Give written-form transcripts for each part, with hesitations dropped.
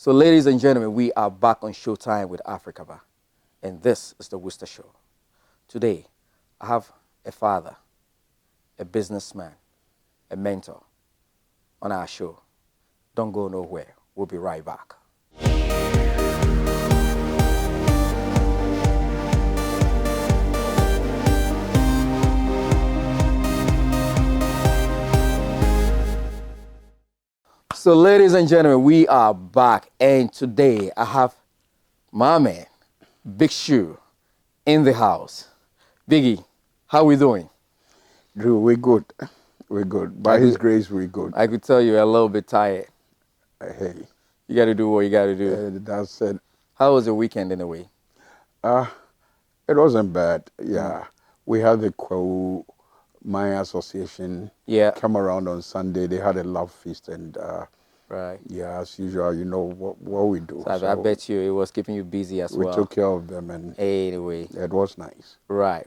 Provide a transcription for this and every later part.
So, ladies and gentlemen, we are back on Showtime with Africaba, and this is the Worcester Show. Today, I have a father, a businessman, a mentor on our show. Don't go nowhere. We'll be right back. So, ladies and gentlemen, we are back, and today I have my man, Big Shoe, in the house. Biggie, how we doing? Drew, we're good. We're good. By His grace, we're good. I could tell you're a little bit tired. Hey. You got to do what you got to do. That's it. How was your weekend in a way? It wasn't bad. Yeah. We had the KROM Maya Association come around on Sunday. They had a love feast and right. Yeah, as usual, you know what we do. So I bet you it was keeping you busy as well. We took care of them and anyway. It was nice. Right.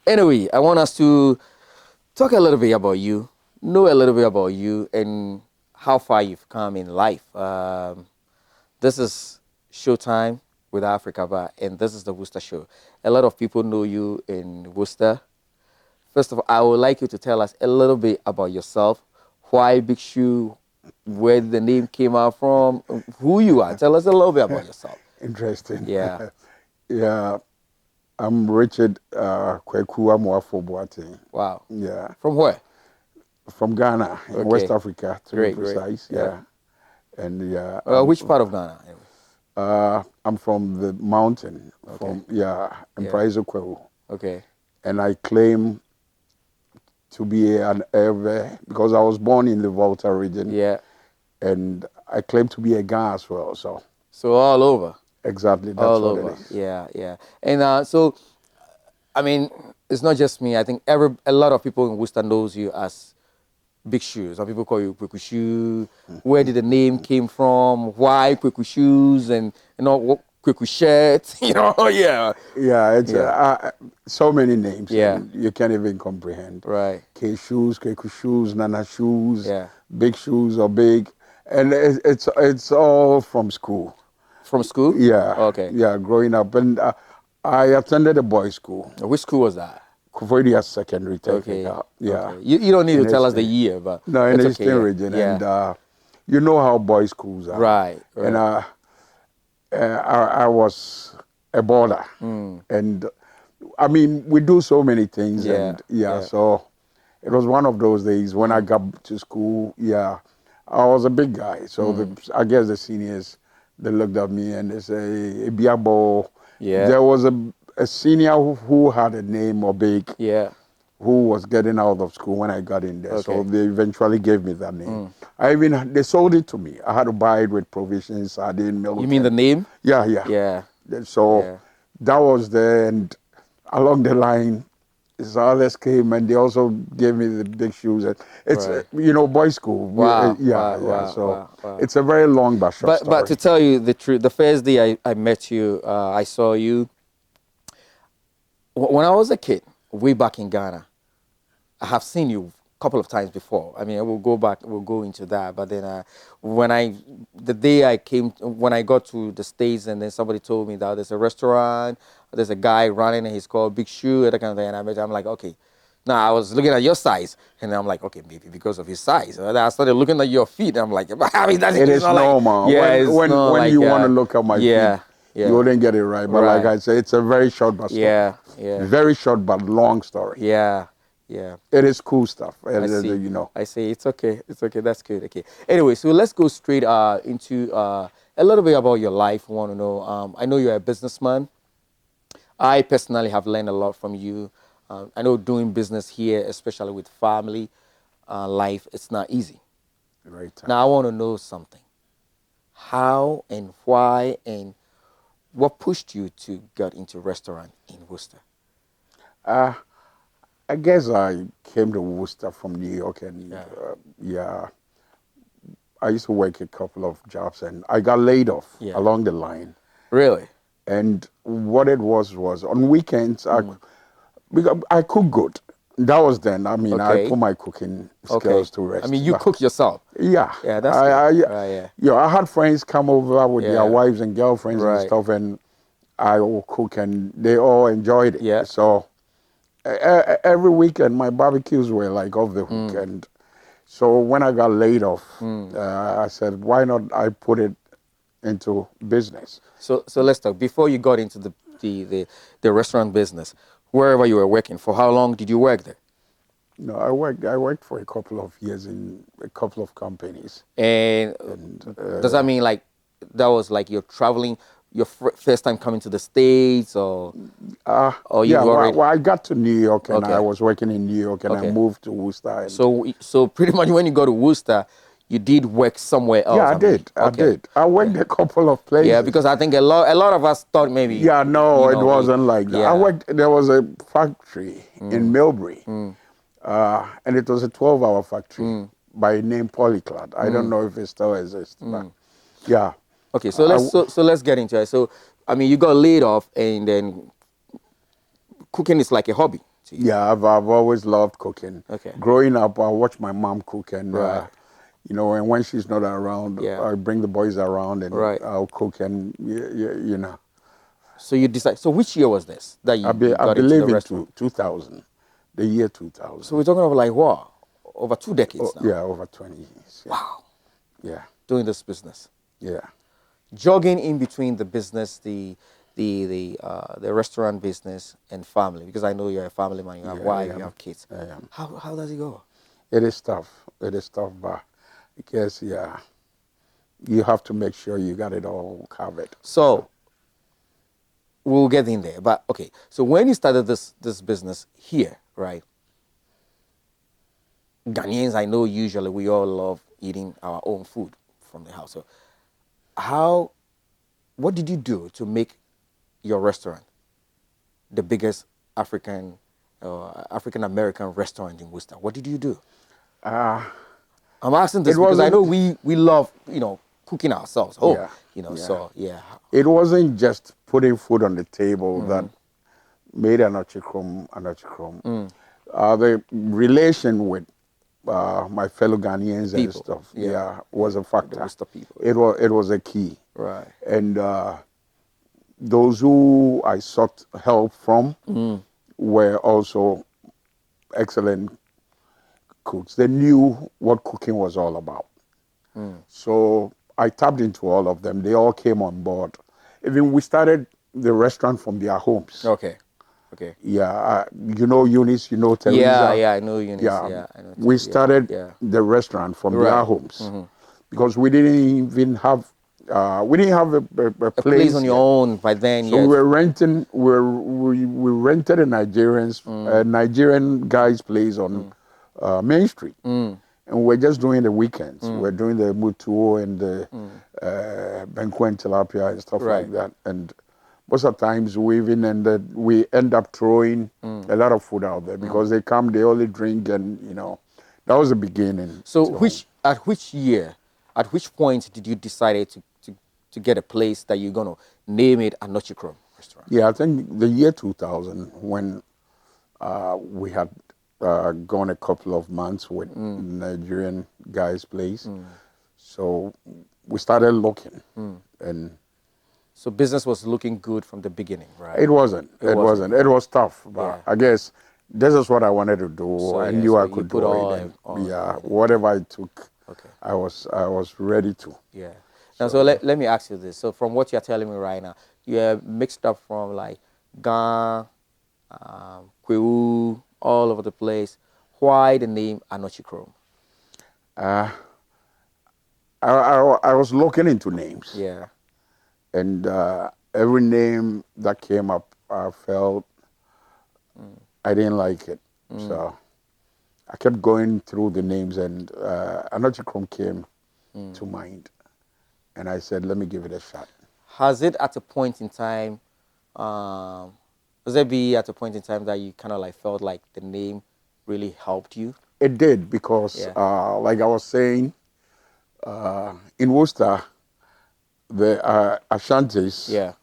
Anyway, I want us to talk a little bit about you, know a little bit about you and how far you've come in life. This is Showtime with Africaba, and this is the Worcester Show. A lot of people know you in Worcester. First of all, I would like you to tell us a little bit about yourself, why Big Shoe, where the name came out from, who you are. Tell us a little bit about yourself. Interesting. Yeah. Yeah. I'm Richard Kweku Amoafo Boateng. Wow. Yeah. From where? From Ghana, in West Africa, to be precise. Great. Yeah. And yeah. Which part of Ghana? I'm from the mountain. Okay. In Praiso Kweku. Okay. And I claim to be an Ewe because I was born in the Volta region. Yeah. And I claim to be a Ghana as well. So all over. Exactly. That's all what over. it is. Yeah. And so, I mean, it's not just me. I think a lot of people in Worcester knows you as Big Shoes. Some people call you Kweku Shoe. Where did the name came from? Why Kweku Shoes? And what Kweku shirt? Yeah. Yeah, it's so many names. Yeah. You can't even comprehend. Right. K Shoes, Kweku Shoes, Nana Shoes, yeah. Big Shoes or Big. And it's all from school. From school? Yeah. Okay. Yeah, growing up. And I attended a boys' school. Which school was that? Kufodia Secondary Okay. Yeah. Okay. You don't need to tell us the year, but no, in the it's Eastern region. Yeah. And you know how boys' schools are. Right. And I was a baller. And I mean, we do so many things. Yeah. And so it was one of those days when I got to school. Yeah, I was a big guy. So I guess the seniors, they looked at me and they say, Ebiabo. Yeah. There was a senior who had a name or big. Yeah. Who was getting out of school when I got in there. Okay. So they eventually gave me that name. They sold it to me. I had to buy it with provisions, sardine, milk. You mean the name? Yeah. Yeah. So that was there, and along the line, others came and they also gave me the Big Shoes. It's boys' school. Wow. So it's a very long but short story. But to tell you the truth, the first day I met you, I saw you. When I was a kid, way back in Ghana, I have seen you a couple of times before. I mean, we'll go into that. But then when I got to the States, and then somebody told me that there's a restaurant, there's a guy running, and he's called Big Shoe, that kind of thing. And I'm like, okay. Now I was looking at your size, and I'm like, okay, maybe because of his size. And I started looking at your feet, and I'm like, it is normal. Like, when you want to look at my feet. Yeah. You wouldn't get it right. But like I say, it's a very short but story. Yeah. Very short but long story. Yeah. It is cool stuff. I see. It's okay. That's good. Okay. Anyway, so let's go straight into a little bit about your life. I want to know. I know you're a businessman. I personally have learned a lot from you. I know doing business here, especially with family life, it's not easy. Right. Now I want to know something. How and why and what pushed you to get into restaurant in Worcester? I guess I came to Worcester from New York, and I used to work a couple of jobs, and I got laid off along the line. Really? And what it was on weekends, I cook good. That was then. I mean, I Okay. put my cooking Okay. skills to I rest. mean, you cook yourself. Yeah, Yeah, that's good. Right. Yeah. I had friends come over with their Yeah. wives and girlfriends and Right. stuff, and I will cook, and they all enjoyed it. Yeah. So every weekend, my barbecues were like off the hook, and so when I got laid off, I said, why not I put it into business? So let's talk. Before you got into the restaurant business, wherever you were working, for how long did you work there? No, I worked for a couple of years in a couple of companies, And and does that mean like that was like you're traveling, your first time coming to the States, or yeah, you've already? I got to New York, and I Okay. was working in New York, and I Okay. moved to Worcester, and So pretty much when you go to Worcester, you did work somewhere yeah, else. I mean, I okay. did. I Yeah. worked a couple of Yeah, places. because I think a lot of us thought maybe, Yeah, no, it wasn't like that. I yeah. worked. There was a factory in Millbury, and it was a 12-hour factory by name Polyclad. I don't know if it still exists, but yeah, Okay, so I, let's get into it. So, I mean, you got laid off, and then cooking is like a hobby to you. yeah, I've always loved cooking. Okay. Growing up, I watched my mom cook, and Right. and when she's not around, Yeah. I bring the boys around, and Right. I'll cook, and So you decide. So which year was this that you I got into the believe in restaurant? 2000, the year So 2000. we're talking about like what, over 2 decades Oh, now. yeah, over 20 years. Yeah, Wow, yeah, doing this business, yeah. jogging in between the business, the restaurant business and family. Because I know you're a family man. You have Yeah, I wife, you am. have kids. I am. How does it go? It is tough. It is tough, but because yeah, you have to make sure you got it all covered. So we'll get in there. But okay, so when you started this business here, right? Ghanaians, I know usually we all love eating our own food from the house. So how, what did you do to make your restaurant the biggest African American restaurant in Worcester? What did you do? Uh, I'm asking it this because I wasn't. know we love cooking ourselves home. Yeah, yeah. So yeah. It wasn't just putting food on the table that made ANOKYE KROM ANOKYE KROM. The relation with my fellow Ghanaians and People, stuff, yeah, was a the factor. Worcester people, It was a key, right? and those who I sought help from were also excellent cooks. They knew what cooking was all about. So I tapped into all of them. They all came on board. Even we started the restaurant from their homes. Okay, okay. Yeah, Eunice, Yeah, Teresa. yeah, I know Eunice. Yeah, Yeah, I know. we Yeah, started yeah. the restaurant from their Right. homes because we didn't even have a A place on place your yet. own by then, So we yes. were renting. We rented a Nigerian guy's place on Main Street, and we're just doing the weekends. We're doing the mutuo and the benko and tilapia and stuff Right. like that. And most of the times we end up throwing a lot of food out there because they come, they only drink, and that was the beginning. So at which point did you decide to get a place that you're gonna name it ANOKYE KROM restaurant? Yeah, I think the year 2000 when we had gone a couple of months with Nigerian guy's place. So we started looking, and So business was looking good from the beginning, right? it wasn't. It It wasn't, wasn't. It was tough, but Yeah. I guess this is what I wanted to do. So I yeah, knew so I you could put do it, all and on yeah, it. whatever it took, Okay. I was ready to. Yeah. Now, so let me ask you this. So from what you're telling me right now, you're mixed up from like Ghana, Kwewu, all over the place. Why the name ANOKYE KROM? I was looking into names, Yeah. and every name that came up, I felt I didn't like it. So I kept going through the names, and ANOKYE KROM came to mind, and I said, let me give it a shot. Has it at a point in time, um, was there be at a point in time that you kind of like felt like the name really helped you? It did because, Yeah. like I was saying, in Worcester, the Ashantis Yeah.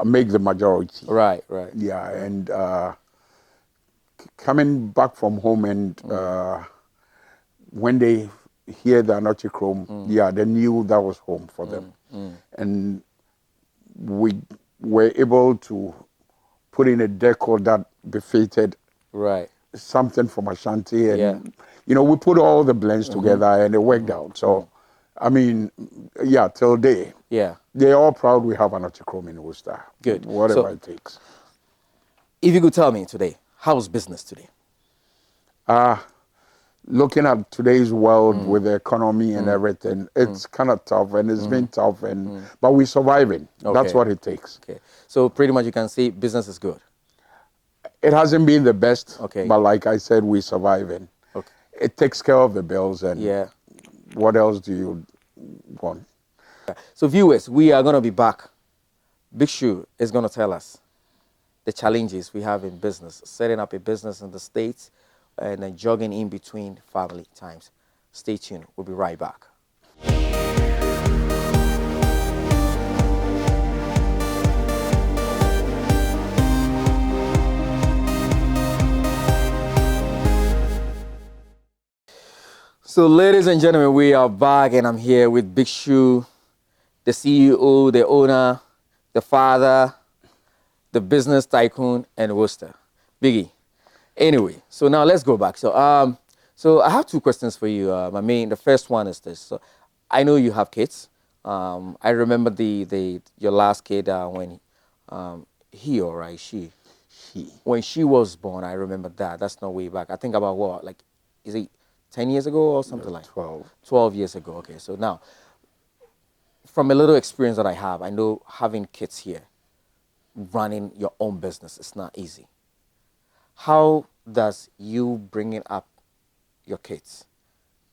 make the majority. Right, right. Yeah, Right. and coming back from home and when they hear the ANOKYE KROM, yeah, they knew that was home for them. And we were able to put in a decor that befitted Right. something from Ashanti. And, Yeah. you know, we put all the blends together and it worked out. So, I mean, yeah, till day. Yeah. They're all proud we have ANOKYE KROM in Worcester. Good. Whatever So, it takes. if you could tell me today, how's business today? Looking at today's world with the economy and everything, it's kind of tough, and it's been tough, and but we're surviving. That's Okay. what it takes. Okay. So pretty much you can see business is good. It hasn't been the best, Okay. but like I said, we're surviving. Okay. It takes care of the bills, and Yeah. what else do you want? So viewers, we are going to be back. Big Shoe is going to tell us the challenges we have in business, setting up a business in the States and then jogging in between family times. Stay tuned. We'll be right back. So ladies and gentlemen, we are back and I'm here with Big Shoe, the CEO, the owner, the father, the business tycoon, and Worcester. Biggie. Anyway, so now let's go back. So I have two questions for you. The first one is this. So I know you have kids. I remember your last kid when she when she was born. I remember that. That's not way back. I think about what, like, is it 10 years ago or something like 12. 12 years ago. Okay, so now from a little experience that I have, I know having kids here, running your own business is not easy. How does you bringing up your kids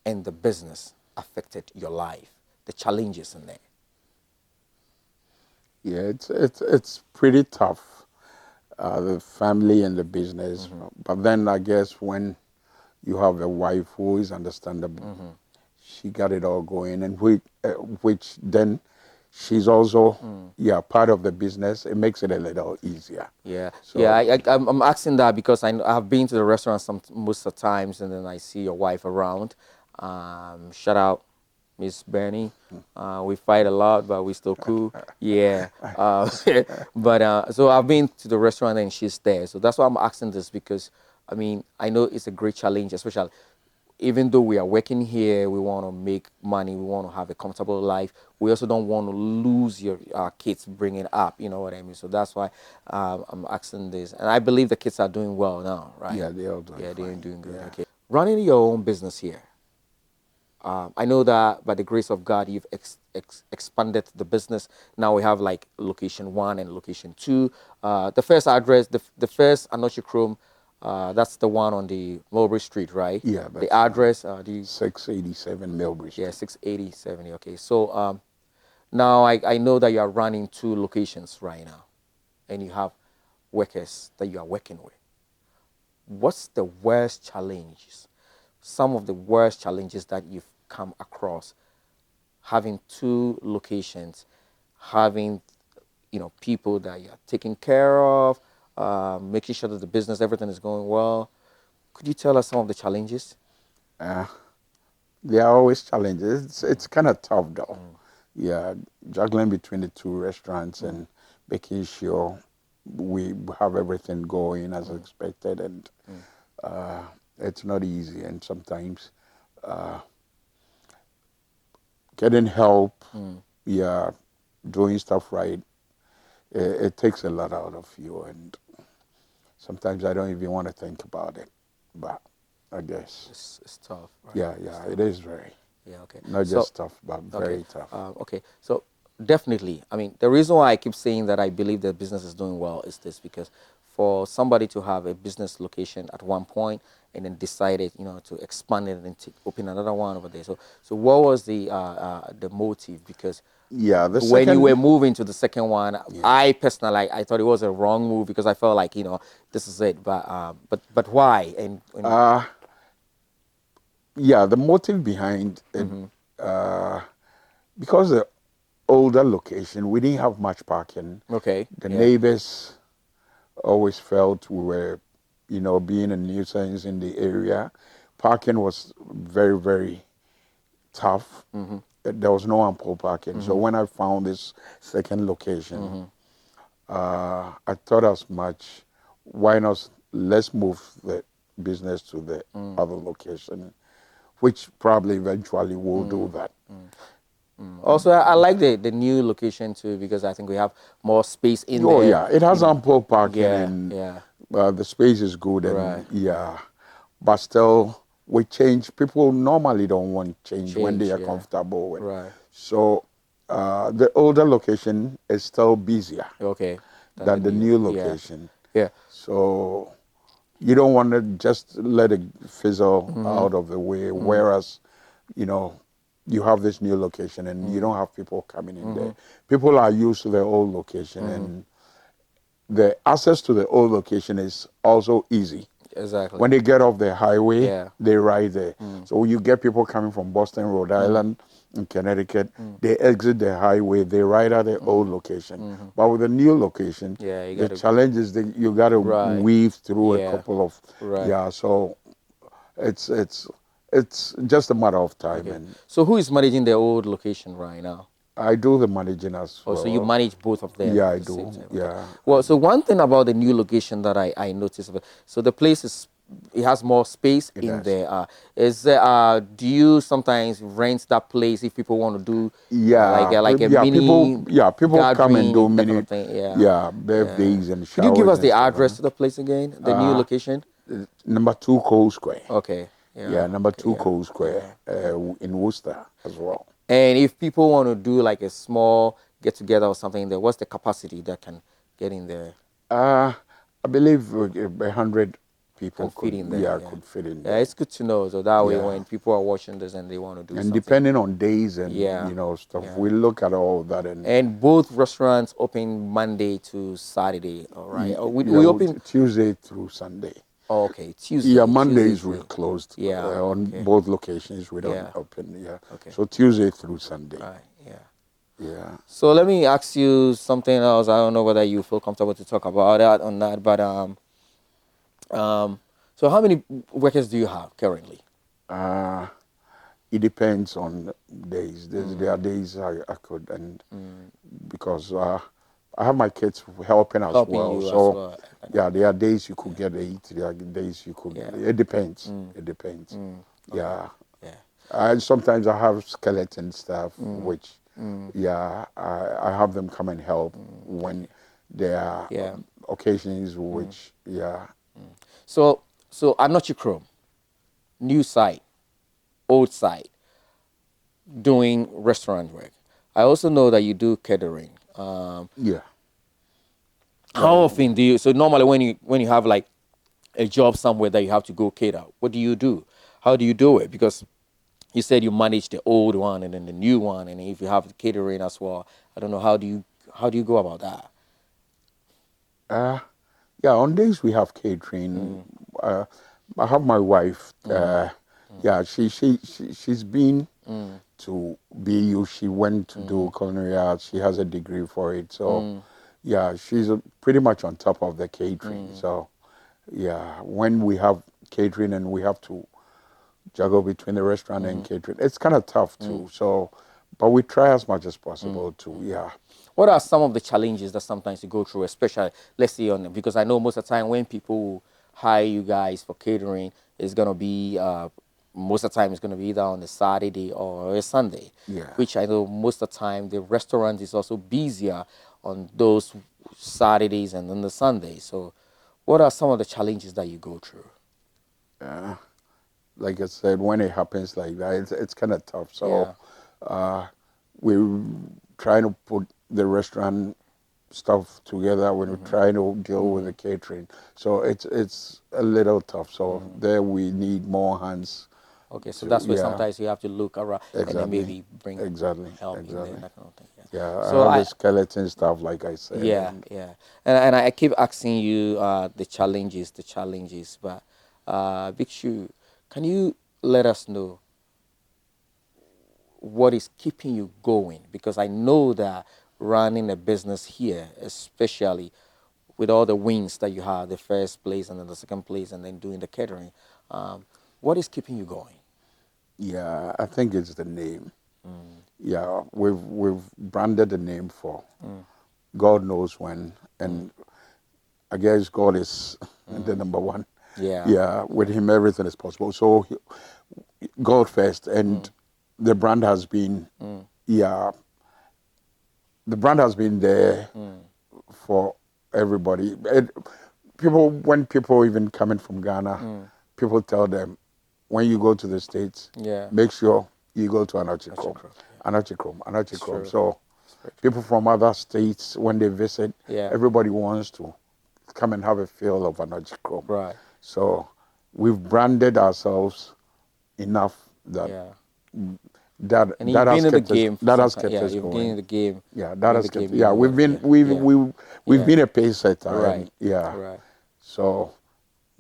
and the business affected your life? The challenges in there. Yeah, it's pretty tough, the family and the business. But then I guess when you have a wife who is understandable, she got it all going, and which then she's also part of the business. It makes it a little easier. Yeah, So, yeah. I'm asking that because I've been to the restaurant most of the times, and then I see your wife around. Shout out, Miss Bernie. We fight a lot, but we still cool. Yeah. But so I've been to the restaurant and she's there. So that's why I'm asking this because I mean I know it's a great challenge, especially even though we are working here, we want to make money, we want to have a comfortable life. We also don't want to lose our kids bringing up, you know what I mean? So that's why I'm asking this. And I believe the kids are doing well now, right? yeah, they all doing Yeah, they're fine. doing good. Yeah. Okay. Running your own business here, I know that by the grace of God, you've expanded the business. Now we have like location 1 and location 2. The first address, the first ANOKYE KROM, that's the one on the Mulberry Street, right? Yeah, The that's address, 687 Millbridge. yeah, 68070. Okay, so now I know that you are running 2 locations right now, and you have workers that you are working with. What's the worst challenges? Some of the worst challenges that you've come across having 2 locations, having people that you're taking care of, making sure that the business, everything is going well. Could you tell us some of the challenges? There are always challenges. It's kind of tough though. Yeah, juggling between the 2 restaurants and making sure we have everything going as expected, and it's not easy. And sometimes getting help, yeah, doing stuff right, it takes a lot out of you, and sometimes I don't even want to think about it. But I guess It's tough, right? yeah, it is very. Yeah, okay. Not So, just tough, but very okay. tough. Okay, so definitely, I mean, the reason why I keep saying that I believe the business is doing well is this, because for somebody to have a business location at one point and then decided, to expand it and to open another one over there. So what was the motive? Because Yeah, the when you second were moving to the second one, I personally, I thought it was a wrong move because I felt like, this is it. But why? And yeah, the motive behind it, because the older location, we didn't have much parking. okay, The yeah, neighbors always felt we were, being a nuisance in the area. Parking was very, very tough. There was no ample parking. So when I found this second location, I thought as much, why not let's move the business to the other location, which probably eventually will do that. Also, I like the new location too because I think we have more space in Oh there. yeah, it has ample parking Yeah, and yeah, the space is good right. and yeah, but still with change, people normally don't want change when they Change, are yeah, comfortable with. right. So the older location is still busier Okay, then the than the new, new yeah, location. yeah. So you don't want to just let it fizzle out of the way. Whereas, you know, you have this new location and you don't have people coming in there. People are used to the old location and the access to the old location is also easy. Exactly. When they get off the highway, Yeah. they ride there. So you get people coming from Boston, Rhode Island, and Connecticut. They exit the highway, they ride at the old location. But with the new location, Yeah, you the gotta. challenge is that you got to Right. weave through a Yeah. couple of Right. yeah. So it's it's it's just a matter of time, Okay. and So who is managing the old location right now? I do the managing as Oh, so you well. manage both of them Yeah, at I the same do. time. Okay. Yeah, I Well, so do. one thing about the new location that I noticed, so the place is, it has more space It in does. there. Do you sometimes rent that place if people want to do Yeah, like a yeah. mini People come and do gathering, that kind of mini, thing? Yeah. yeah, Yeah. birthdays and Could you give showers us and the stuff. address to the place again? The new Uh, location? Number 2 Cole Square. Okay. Yeah. Yeah, number Okay. 2 Yeah. Cole Square Yeah. Yeah. in Worcester as well. And if people want to do like a small get together or something there, what's the capacity that can get in there, Uh, I believe 100 can people fit could, in there? yeah, Yeah. could fit in Yeah, there. it's good to know. So that way Yeah. when people are watching this and they want to do And something. depending on days and, Yeah. stuff, Yeah. we look at all of that and, And both restaurants open Monday to Saturday, all right? Oh, yeah, we open, Tuesday through Sunday. oh, okay, Yeah, Tuesday Mondays we're through. closed Yeah, on okay. both locations. We don't Yeah. open. Yeah, Okay. so Tuesday through Sunday. Right, yeah. Yeah. So let me ask you something else. I don't know whether you feel comfortable to talk about that or not, but so how many workers do you have currently? Uh, it depends on days. There are days I could, and because I have my kids helping as Helping well. you as So well. yeah, there are days you could get 8. There are days you could. Yeah. It depends. It depends. Okay. Yeah. Yeah. And sometimes I have skeleton staff, which, yeah, I have them come and help when there are Yeah. occasions which, yeah. So ANOKYE KROM, new site, old site, doing restaurant work. I also know that you do catering. Yeah. How often do you? So normally when you have like a job somewhere that you have to go cater, what do you do? How do you do it? Because you said you manage the old one and then the new one, and if you have the catering as well, I don't know how do you go about that? Uh, yeah, on days we have catering. I have my wife. Yeah, she's been to BU. She went to do culinary arts. She has a degree for it. So, yeah, she's pretty much on top of the catering. So, yeah, when we have catering and we have to juggle between the restaurant and catering, it's kind of tough too. So, but we try as much as possible to, yeah. What are some of the challenges that sometimes you go through, especially let's say on because I know most of the time when people hire you guys for catering, it's gonna be most of the time it's gonna be either on a Saturday or a Sunday. Yeah. Which I know most of the time the restaurant is also busier on those Saturdays and on the Sundays. So, what are some of the challenges that you go through? Like I said, when it happens like that, it's kind of tough. Yeah. So we're trying to put the restaurant stuff together. We're trying to deal with the catering. So it's a little tough. So there we need more hands. Okay, so To, that's where yeah, sometimes you have to look around and then exactly, maybe bring exactly, help in there exactly. and that kind of thing. Yeah. Yeah, I So have a skeleton stuff, like I said, yeah, and yeah, and I keep asking you the challenges, but Big Shoe, can you let us know what is keeping you going? Because I know that running a business here, especially with all the wins that you had, the first place and then the second place, and then doing the catering, what is keeping you going? Yeah, I think it's the name. Yeah, we've branded the name for God knows when, and I guess God is the number one. Yeah. Yeah, with Him everything is possible. So God first, and the brand has been, yeah, the brand has been there for everybody. When people even coming from Ghana, people tell them, when you go to the States, Yeah. make sure you go to ANOKYE KROM. Yeah. ANOKYE It's KROM. true. So It's very true. people from other states, when they visit, Yeah. everybody wants to come and have a feel of ANOKYE KROM. Right. So we've branded ourselves enough that Yeah. that And that you've has been in the kept us game for that some has time. kept Yeah, us you've been in going. the game. Yeah, You've that been in has the kept. game. Yeah, You know, we've yeah. been a pace setter. Right. And yeah. Right. So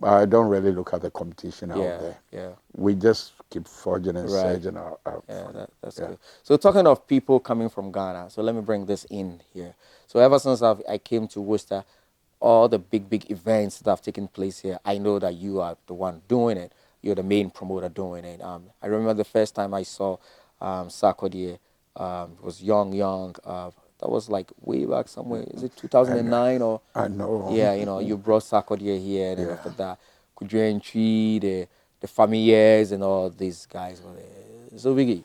I don't really look at the competition out Yeah. there. Yeah. We just keep forging and Right. surging our Yeah, front. that's Yeah. good. So talking of people coming from Ghana, so let me bring this in here. So ever since I came to Worcester, all the big events that have taken place here, I know that you are the one doing it. You're the main promoter doing it. I remember the first time I saw Sarkodie. It was young. That was like way back somewhere. Is it And 2009 or? I know. Yeah, you know, you brought Sarkodie here, and then Yeah. after that, Kudre the Familiers, and all these guys were there. So Biggie,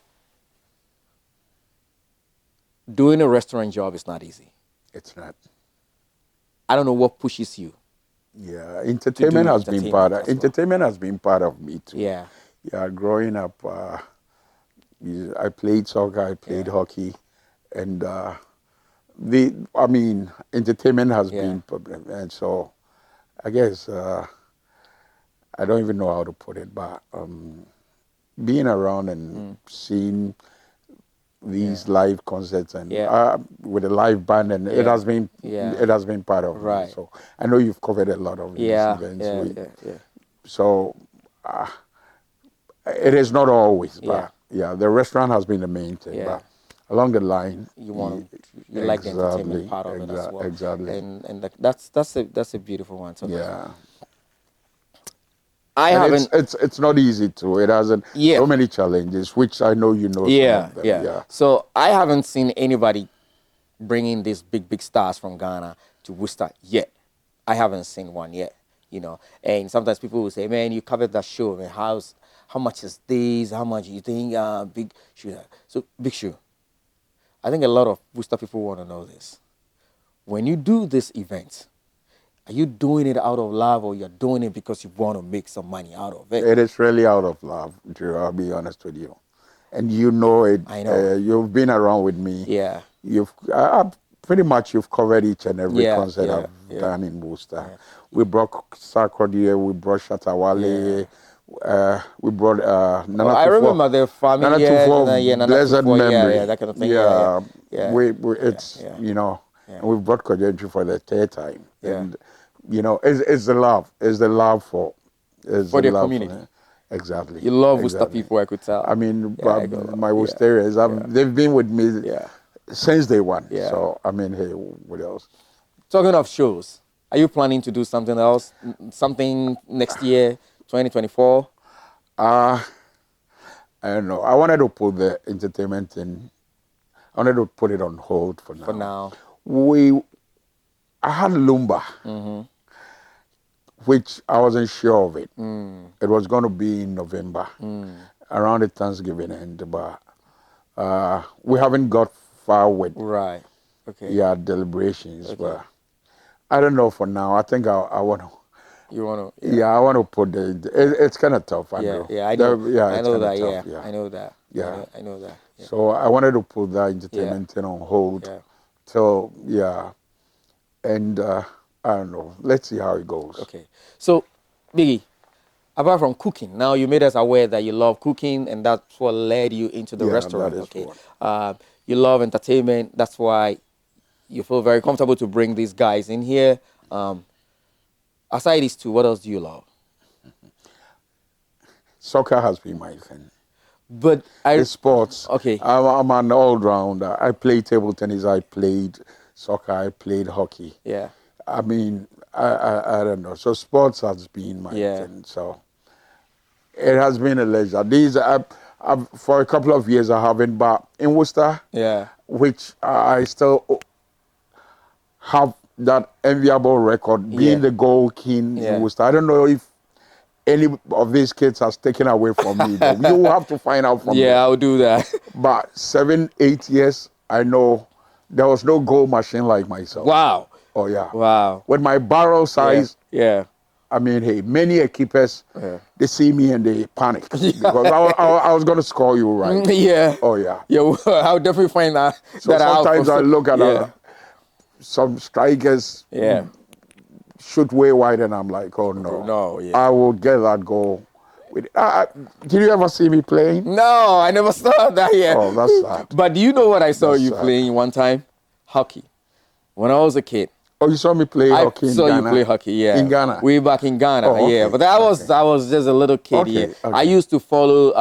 doing a restaurant job is not easy. It's not. I don't know what pushes you Yeah, to do entertainment has been part entertainment of as well. entertainment has been part of me too. Yeah, Yeah, growing up, I played soccer, I played yeah, hockey, and I mean, entertainment has yeah, been, and so I guess I don't even know how to put it, but being around and seeing yeah, these live concerts and yeah, with a live band, and yeah, yeah. it has been part of me. Right. So I know you've covered a lot of these Yeah, events. yeah, yeah, yeah, So it is not always, yeah, but yeah, the restaurant has been the main thing. yeah. But along the line, You like the entertainment exactly, part of it as well, exactly. and that's a beautiful one. So Yeah, I and haven't. it's not easy too. It has Yeah, so many challenges, which I know you know some yeah, of them. yeah. Yeah, So I haven't seen anybody bringing these big stars from Ghana to Worcester yet. I haven't seen one yet, you know. And sometimes people will say, "Man, you covered that show. Man, how much is this? How much you think big shoe?" So big shoe. I think a lot of Worcester people want to know this. When you do this event, are you doing it out of love or you're doing it because you want to make some money out of it? it is really out of love, Drew. I'll be honest with you, and you know it. I know. You've been around with me. Yeah. Pretty much you've covered each and every Yeah. concert Yeah. I've Yeah. done in Worcester. Yeah. We brought Sarkodie, we brought Yeah. Shatawale, we brought Oh, I remember the family, Nana yeah, Tufo yeah, of Nana blessed Tufo, yeah, memory. that kind of thing, yeah, Yeah, yeah, yeah, it's yeah, and yeah, we've brought Kojeju for the third time, yeah. and it's the love, For the community, exactly, you love Worcester exactly. people, I could tell. I mean, Yeah, I go, my yeah, Worcesterians, yeah, they've been with me yeah, since day one. yeah. So I mean, hey, what else? Talking of shows, are you planning to do something else, something next year, 2024? Uh, I don't know. I wanted to put the entertainment in. I wanted to put it on hold for For now. now. I had Lumba, which I wasn't sure of it. It was going to be in November, around the Thanksgiving end, but we haven't got far with Right. Okay. deliberations. Okay. But I don't know for now. I think I want to. You wanna? Yeah. Yeah, I want to put it's kind of tough, Yeah. Andrew. Yeah. I know. Yeah, I it's know kind of that. tough. Yeah. Yeah, I know that. yeah. I know that. Yeah. So I wanted to put that Yeah. entertainment thing on hold Yeah. till and I don't know. Let's see how it goes. Okay. So, Biggie, apart from cooking, now you made us aware that you love cooking, and that's what led you into the Yeah, that restaurant. is Okay. what. You love entertainment. That's why you feel very comfortable to bring these guys in here. Aside these two, what else do you love? Soccer has been my thing. But It's sports. okay. I'm an all-rounder. I played table tennis. I played soccer. I played hockey. Yeah. I mean, I don't know. So sports has been my Yeah. thing. So it has been a leisure. I've for a couple of years I haven't, but in Worcester, Yeah. which I still have that enviable record, being Yeah. the goal king in Yeah. Worcester. I don't know if any of these kids has taken away from me, though. You will have to find out from Yeah, them. I'll do that. But 7, 8 years, I know there was no goal machine like myself. Wow. Oh yeah. Wow. With my barrel Yeah. size, Yeah. I mean, hey, many keepers, Yeah. they see me and they panic because I was going to score you right. Yeah. Oh yeah. Yeah, well, I'll definitely find that So that out. sometimes I look at Yeah. some strikers Yeah. shoot way wide, and I'm like, oh no, No, yeah. I will get that goal. Did you ever see me playing? No, I never saw that yet. Oh, that's sad. But do you know what I saw That's you sad. playing one time? Hockey. When I was a kid. Oh, you saw me play I hockey in saw Ghana? you play hockey, yeah. In Ghana? Way back in Ghana, Oh, yeah. okay, But I was okay. just a little kid, Okay, yeah. okay. I used to follow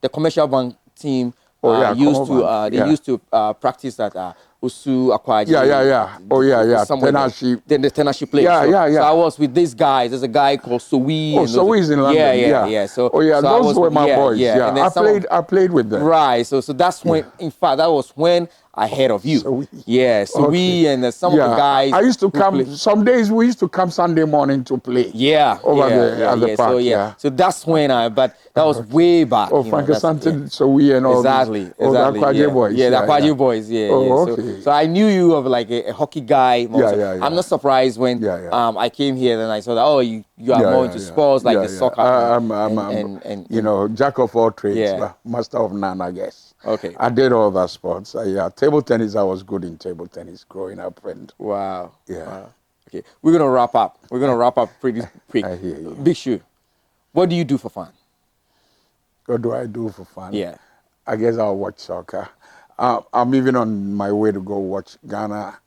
the commercial bank team. Oh, yeah, used to Commonwealth, they yeah. used to practice at Usu Akwaji. Yeah. Oh, yeah. Somewhere there. Tenashi. Then the Tenashi place. Yeah, so, yeah. So I was with these guys. There's a guy called Sowi. Oh, and so those- he's in London. Yeah. So oh, yeah. so I Those was, were my boys. Yeah. And then I played with them. Right. So that's when, in fact, that was when I heard of you. Sowi. Yeah. So Okay. we and some of the guys. I used to who come. play- Some days we used to come Sunday morning to play. Yeah, Over at the park. So so that's when but that was way back. Oh, you know, Frank that's- Santin, so we and all. Exactly, These. Oh, exactly. the Akwaje yeah. boys. Yeah, the Akwaje boys. Yeah, Oh, yeah. okay. So I knew you of like a hockey guy. More so. Yeah. I'm not surprised when I came here and I saw that. Oh, you are more into sports like the soccer. I'm you know, jack of all trades, Yeah. but master of none, I guess. Okay. I did all that sports. Table tennis. I was good in table tennis growing up, and Wow. yeah. Wow. Okay, we're gonna wrap up. We're gonna wrap up pretty quick. I hear you. Big Shoe, what do you do for fun? What do I do for fun? Yeah. I guess I'll watch soccer. I'm even on my way to go watch Ghana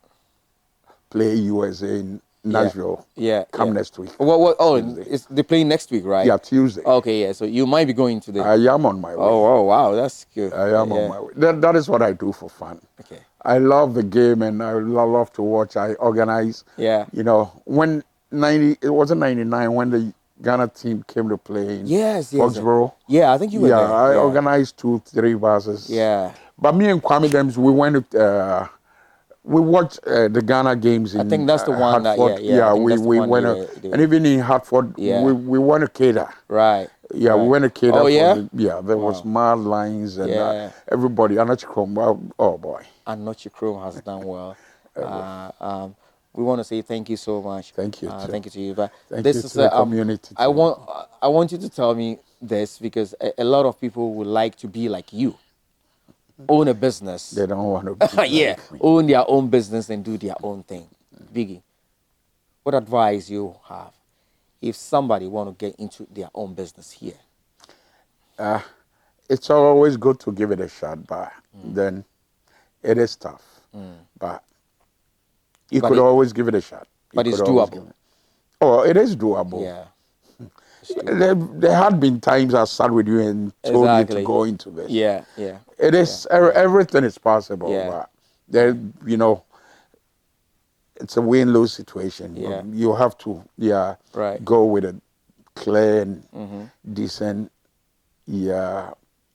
play USA in Nashville. Yeah. Come next week. What? Oh, Tuesday. they're playing next week, right? Yeah, Tuesday. Okay, yeah. So you might be going to the. I am on my way. Oh, wow, that's good. I am on my way. That is what I do for fun. Okay. I love the game and I love to watch. I organize. Yeah. You know, when it wasn't 99 when the Ghana team came to play in Foxborough. Yeah, I think you were there. I organized 2-3 buses. Yeah. But me and Kwame Dems, we went to, we watched the Ghana games in I think that's the one Hartford. We went, and even in Hartford, we went to cater. Right. Yeah, right. we went to cater. Oh, yeah? There was mad lines and everybody. ANOKYE KROM, oh boy. ANOKYE KROM has done well. We want to say thank you so much. Thank you. Thank you to you. But Thank this you is to the community. I want you to tell me this because a lot of people would like to be like you. Own a business. They don't want to be like me. Own their own business and do their own thing. Biggie, what advice you have if somebody want to get into their own business here? It's always good to give it a shot, but then it is tough. But you could always give it a shot. But it's doable. It is doable. Yeah. There had been times I sat with you and told you to go into this. Yeah. It is everything is possible. Yeah. But there, it's a win-lose situation. Yeah. You have to, go with a clear and decent,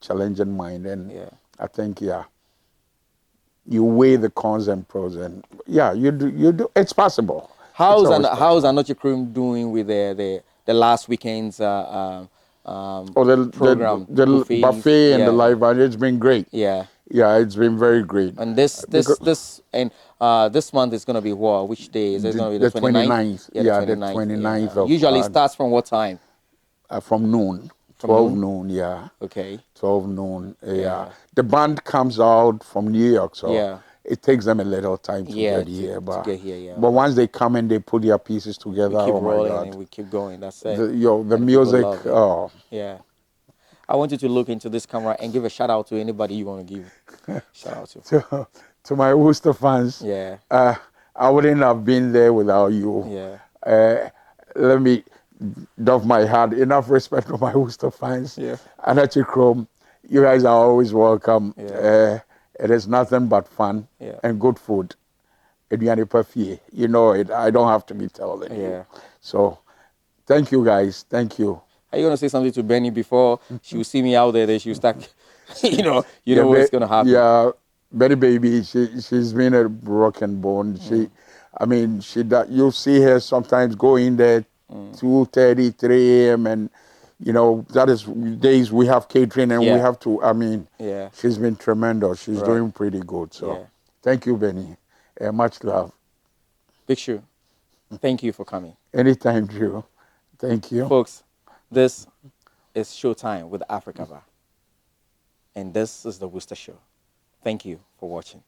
challenging mind. And I think, you weigh the cons and pros, and you do. It's possible. How's ANOKYE KROM doing with the last weekend's program? The buffet and the live band, it's been great. Yeah, it's been very great. And this month is going to be what? Which day? Is it going to be the 29th? Yeah, the 29th of usually starts from what time? From noon. 12 noon, Okay. 12 noon, The band comes out from New York, so it takes them a little time to get here. But once they come and they put their pieces together, we keep oh my rolling God. And we keep going. That's it. The music, Yeah. I want you to look into this camera and give a shout out to anybody you want to give shout out to. To my Worcester fans, I wouldn't have been there without you. Yeah. Let me doff my hat. Enough respect for my Worcester fans. Yeah. ANOKYE KROM, you guys are always welcome. Yeah. It is nothing but fun and good food. aduane pa fie. You know it. I don't have to be telling you. Yeah. So, thank you guys. Thank you. Are you gonna say something to Benny before she will see me out there? Then she'll start, you Yeah, know what's gonna happen. yeah, Betty baby, she's been a broken bone. I mean, you'll see her sometimes go in there 2:30, 3 a.m. and that is days we have catering and we Yeah. have to. I mean, Yeah. she's been tremendous. She's Right. doing pretty good. So, Yeah. thank you, Benny. Much love. Big Shoe, thank you for coming. Anytime, Drew. Thank you. Folks, this is Showtime with Africaba. And this is the Worcester Show. Thank you for watching.